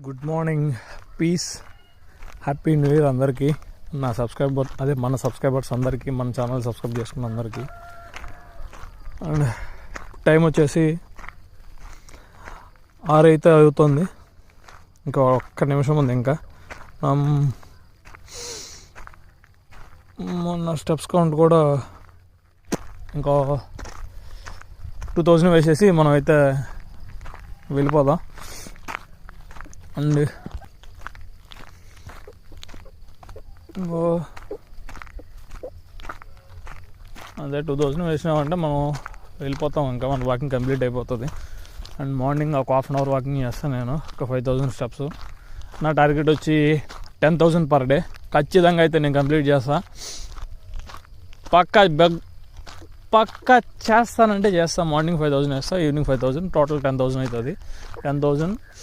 Good morning, peace, happy new year అందరికీ. నా మన సబ్స్క్రైబర్స్ అందరికీ, మన ఛానల్ సబ్స్క్రైబ్ చేసుకున్న అందరికీ. అండ్ టైం వచ్చేసి 6 అయితే అవుతుంది. ఇంకా ఒక్క నిమిషం ఉంది. ఇంకా మొన్న స్టెప్స్ కౌంట్ కూడా ఇంకా 2000 వేసేసి మనం అయితే వెళ్ళిపోదాం. అండ్ అదే 2000 వేసినామంటే మనం వెళ్ళిపోతాం. ఇంకా మన వాకింగ్ కంప్లీట్ అయిపోతుంది. అండ్ మార్నింగ్ ఒక హాఫ్ అన్ అవర్ వాకింగ్ చేస్తాను నేను, ఒక 5000 స్టెప్స్. నా టార్గెట్ వచ్చి 10,000 పర్ డే. ఖచ్చితంగా అయితే నేను కంప్లీట్ చేస్తాను. పక్కా చేస్తానంటే చేస్తాను. మార్నింగ్ 5000 వేస్తాను, ఈవినింగ్ 5000, టోటల్ 10,000 అవుతుంది. 10,000